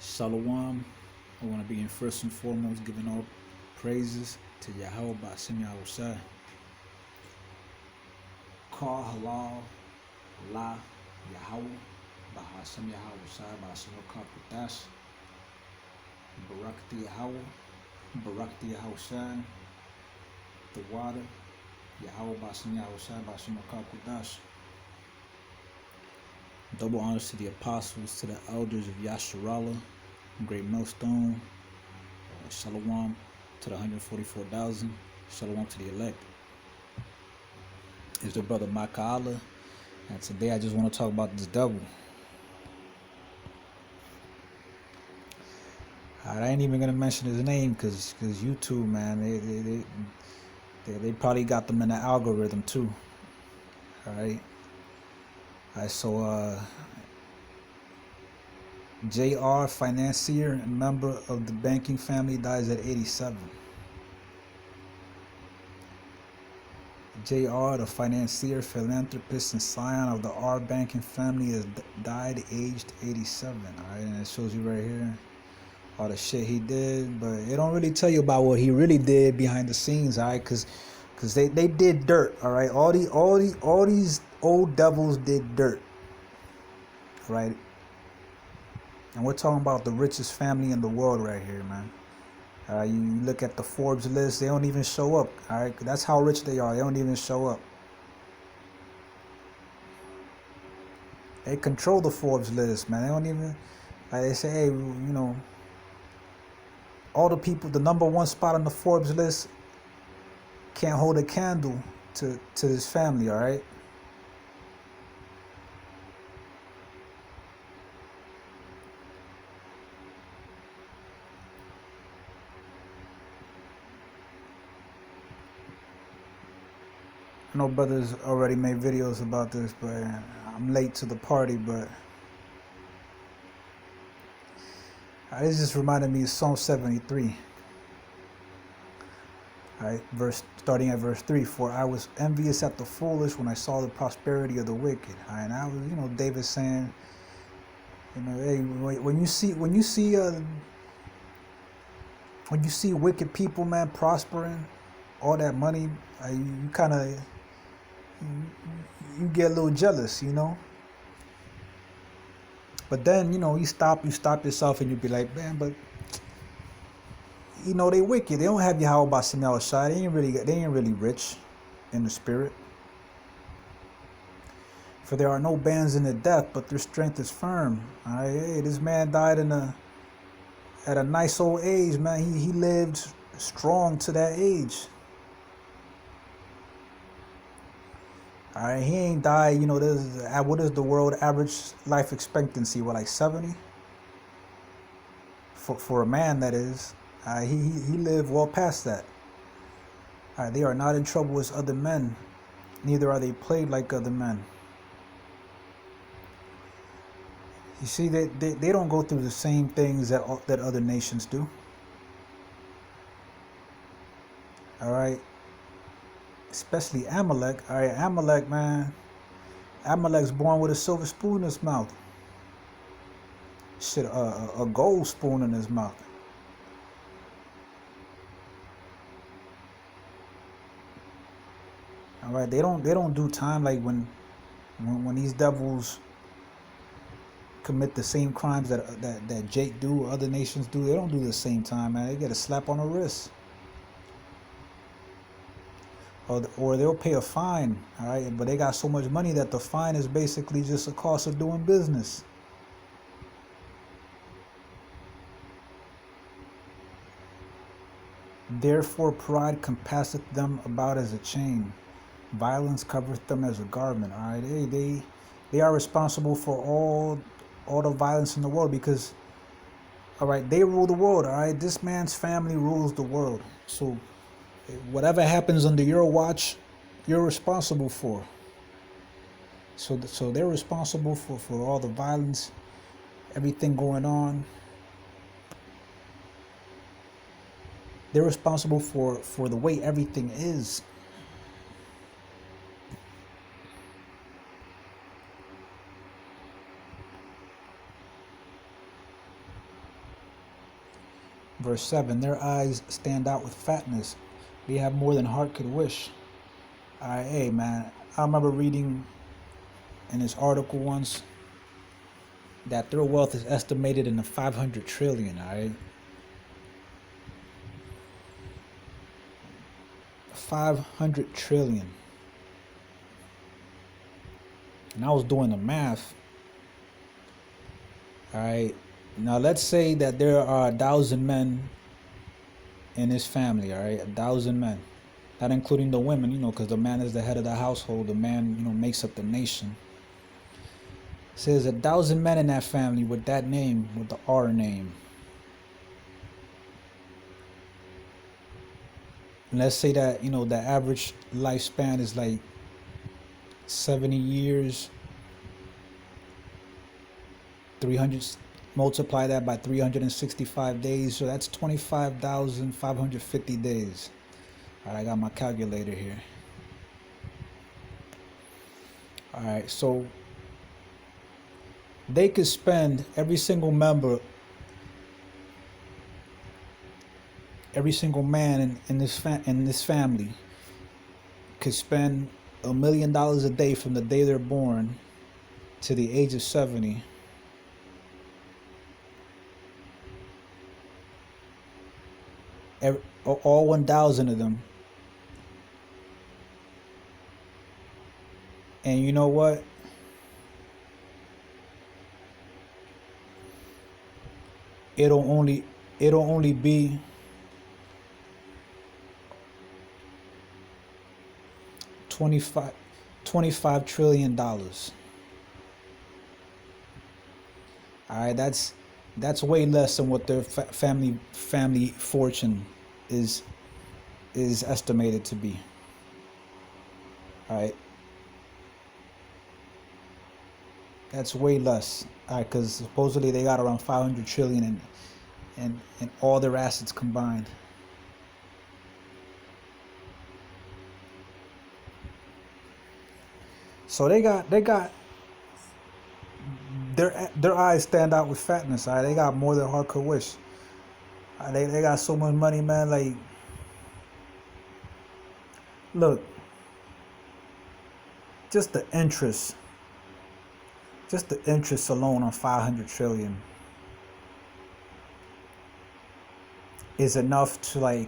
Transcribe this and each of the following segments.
Shalom. I want to begin first and foremost giving all praises to Yahweh Ba'ashem Yahushai. Call Halal La Yahweh Ba'ashem Yahushai Ba'ashem Kapudash Barakti Yahweh Barakti Yahushai. The water Yahweh Ba'ashem Yahushai Ba'ashem Kapudash. Double honors to the apostles, to the elders of Yasharala, Greatmillstone. Shalom to the 144,000. Shalom to the elect. It's the brother Maka'ala, and today I just want to talk about this devil. I ain't even gonna mention his name because YouTube, man, they probably got them in the algorithm too. All right. So JR, financier and member of the banking family, dies at 87. JR, the financier, philanthropist, and scion of the R banking family, has died aged 87. All right, and it shows you right here all the shit he did, but it don't really tell you about what he really did behind the scenes. All right, because they did dirt. All right, all these old devils did dirt. All right. And we're talking about the richest family in the world right here, man. You look at the Forbes list, they don't even show up. All right, that's how rich they are. They don't even show up. They control the Forbes list, man. They don't even. They say, hey, all the people, the number one spot on the Forbes list can't hold a candle to this family. All right. I know brothers already made videos about this, but I'm late to the party. But this just reminded me of Psalm 73. All right, starting at verse 3. For I was envious at the foolish when I saw the prosperity of the wicked. All right, and I was, David saying, hey, when you see wicked people, man, prospering, all that money, you kind of. You get a little jealous, But then, you stop yourself and you be like, man, but they wicked. They don't have Yahweh Ba'ashem Yahushai. They ain't really rich in the spirit. For there are no bands in the death, but their strength is firm. All right, hey, this man died at a nice old age, man. He lived strong to that age. All right, he ain't died. What is the world average life expectancy? What, like 70? For a man, that is. He lived well past that. All right, they are not in trouble as other men, neither are they plagued like other men. You see, they don't go through the same things that other nations do. All right. Especially Amalek. All right, Amalek, man. Amalek's born with a silver spoon in his mouth. Shit, a gold spoon in his mouth. All right, they don't do time like when these devils commit the same crimes that Jake do or other nations do. They don't do the same time, man. They get a slap on the wrist. Or they'll pay a fine, all right? But they got so much money that the fine is basically just a cost of doing business. Therefore pride compasseth them about as a chain. Violence covereth them as a garment, all right? They are responsible for all the violence in the world because, all right, they rule the world, all right? This man's family rules the world. So whatever happens under your watch, you're responsible for. So they're responsible for all the violence, everything going on. They're responsible for the way everything is. Verse 7, their eyes stand out with fatness. They have more than heart could wish. All right, hey, man. I remember reading in this article once that their wealth is estimated in the 500 trillion, all right? 500 trillion. And I was doing the math. All right. Now let's say that there are 1,000 men in his family. All right, 1,000 men, not including the women. Because the man is the head of the household. The man, makes up the nation. It says 1,000 men in that family with that name, with the R name. And let's say that the average lifespan is like 70 years. 300, multiply that by 365 days, so that's 25,550 days. All right, I got my calculator here. All right, so they could spend, every single member, every single man in this family could spend $1 million a day from the day they're born to the age of 70. All 1,000 of them. And you know what? It'll only be $25 trillion. All right, that's way less than what their family fortune is estimated to be. All right, that's way less. All right, because supposedly they got around 500 trillion in all their assets combined. So they got their eyes stand out with fatness. All right, they got more than heart could wish. They got so much money, man. Like, look, just the interest alone on 500 trillion is enough to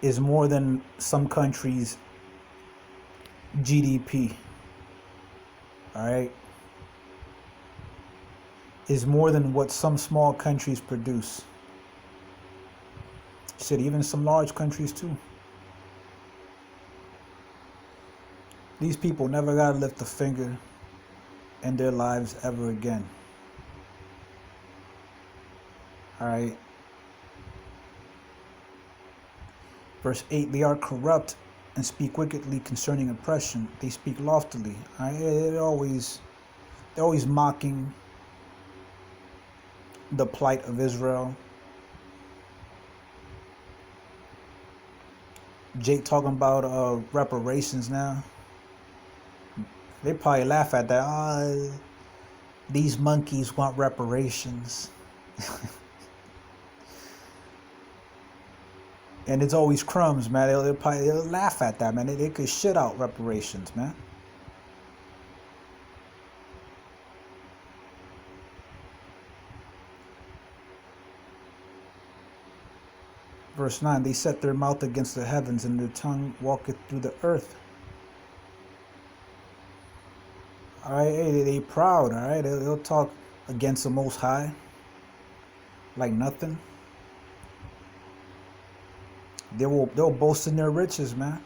is more than some countries' GDP. All right, is more than what some small countries produce. Shit, even some large countries too. These people never gotta lift a finger in their lives ever again. All right. Verse 8, they are corrupt and speak wickedly concerning oppression. They speak loftily. All right? They're always mocking the plight of Israel. Jake talking about reparations now. They probably laugh at that. These monkeys want reparations. And it's always crumbs, man. They'll laugh at that, man. They could shit out reparations, man. Verse 9, they set their mouth against the heavens, and their tongue walketh through the earth. All right, hey, they proud, all right? They'll talk against the Most High like nothing. They'll boast in their riches, man.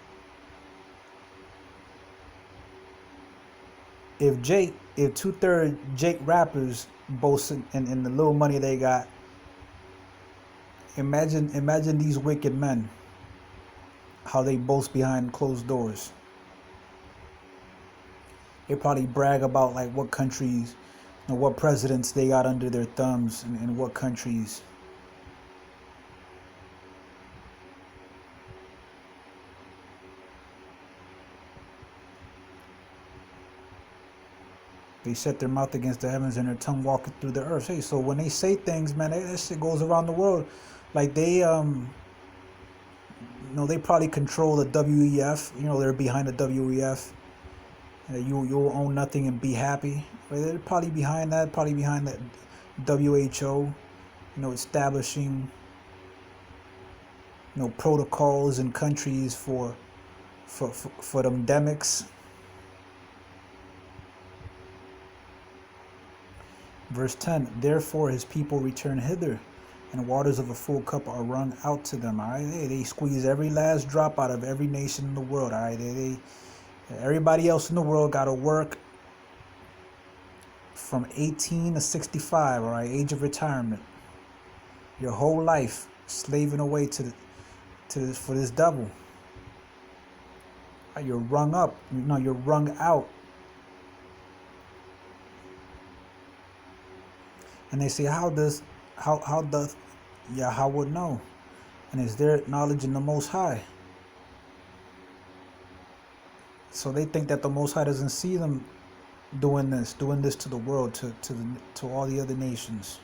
If 2/3 Jake rappers boast in the little money they got, imagine these wicked men, how they boast behind closed doors. They probably brag about what countries, what presidents they got under their thumbs, and what countries. They set their mouth against the heavens, and their tongue walketh through the earth. Hey, so when they say things, man, that shit goes around the world. Like they probably control the WEF. They're behind the WEF. You'll own nothing and be happy. They're probably behind that. Probably behind the WHO. Establishing protocols in countries for them demics. Verse 10, therefore his people return hither, and waters of a full cup are wrung out to them. All right, they squeeze every last drop out of every nation in the world. All right, everybody else in the world got to work from 18 to 65. All right, age of retirement. Your whole life slaving away for this devil. You're wrung up. You're wrung out. And they say, how doth Yahweh know? And is there knowledge in the Most High? So they think that the Most High doesn't see them doing this to the world, to all the other nations.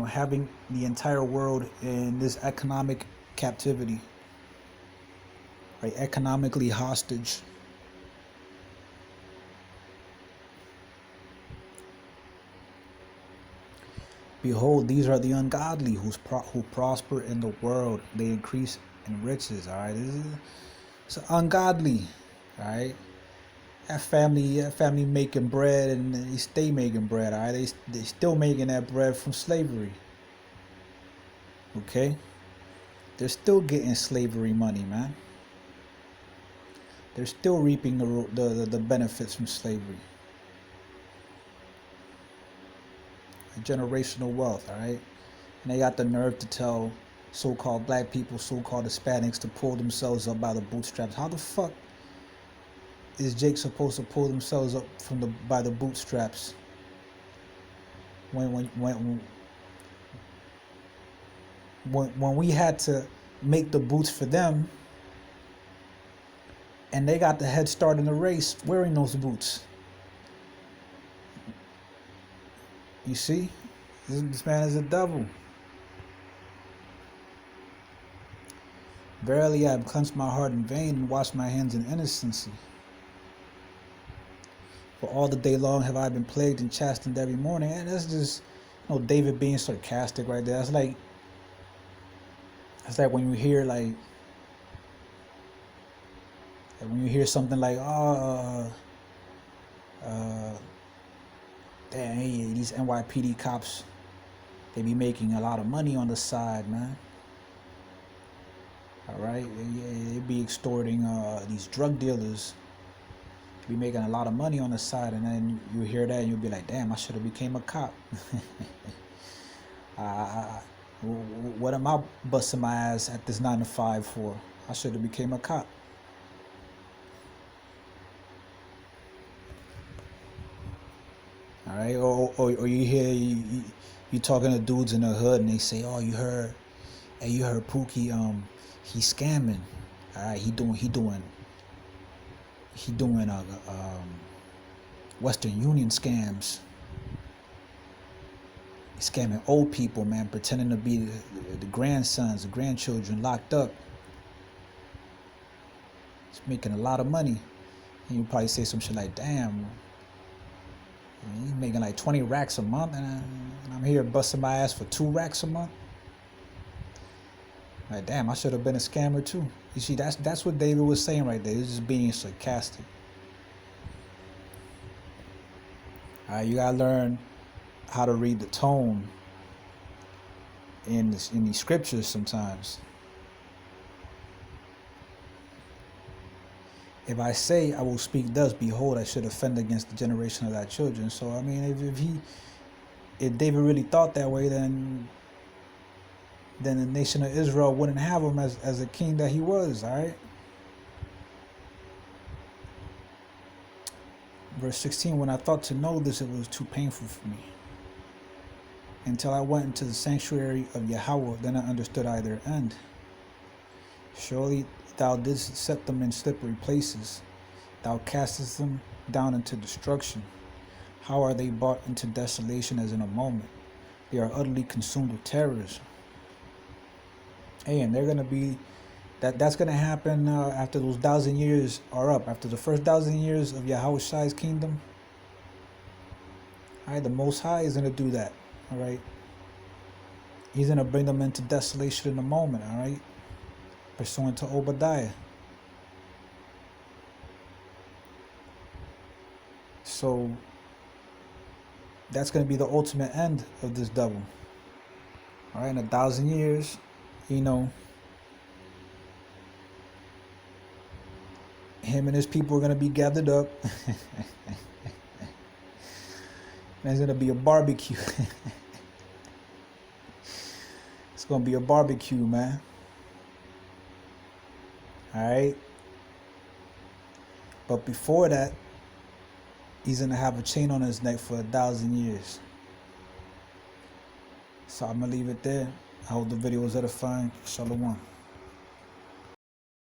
Having the entire world in this economic captivity, right? Economically hostage. Behold, these are the ungodly who prosper in the world. They increase in riches. All right, it's ungodly. All right, that family making bread, and they stay making bread. All right, they still making that bread from slavery. Okay, they're still getting slavery money, man. They're still reaping the benefits from slavery. Generational wealth, all right? And they got the nerve to tell so-called black people, so-called Hispanics to pull themselves up by the bootstraps. How the fuck is Jake supposed to pull themselves up by the bootstraps when we had to make the boots for them, and they got the head start in the race wearing those boots? You see, this man is a devil. Verily, I have cleansed my heart in vain and washed my hands in innocency. For all the day long have I been plagued and chastened every morning. And that's just, David being sarcastic right there. That's like when you hear something like, damn, hey, these NYPD cops, they be making a lot of money on the side, man. All right, they be extorting these drug dealers. Be making a lot of money on the side, and then you hear that and you'll be like, damn, I should have became a cop. What am I busting my ass at this 9 to 5 for? I should have became a cop. All right, or you hear you talking to dudes in the hood and they say, oh, you heard Pookie, he's scamming. All right, he doing Western Union scams. He's scamming old people, man, pretending to be the grandsons, the grandchildren locked up. He's making a lot of money. And you probably say some shit like, damn, he's making like 20 racks a month, and I'm here busting my ass for 2 racks a month. Like, damn, I should have been a scammer too. You see, that's what David was saying right there. He's just being sarcastic. All right, you gotta learn how to read the tone in these scriptures sometimes. If I say I will speak thus, behold, I should offend against the generation of thy children. So I mean, if David really thought that way, then the nation of Israel wouldn't have him as a king that he was. All right. Verse 16, when I thought to know this, it was too painful for me. Until I went into the sanctuary of Yahweh, then I understood their end. Surely thou didst set them in slippery places. Thou castest them down into destruction. How are they brought into desolation as in a moment? They are utterly consumed with terrors. Hey, and they're gonna be that's gonna happen after those 1,000 years are up. After the first 1,000 years of Yahweh kingdom, all right, the Most High is gonna do that. All right, He's gonna bring them into desolation in a moment. All right, pursuant to Obadiah. So that's gonna be the ultimate end of this devil. All right, in 1,000 years, you know, him and his people are gonna be gathered up. There's gonna be a barbecue. It's gonna be a barbecue, man. All right. But before that, he's gonna have a chain on his neck for 1,000 years. So I'm gonna leave it there. I hope the video was edifying. Shalom.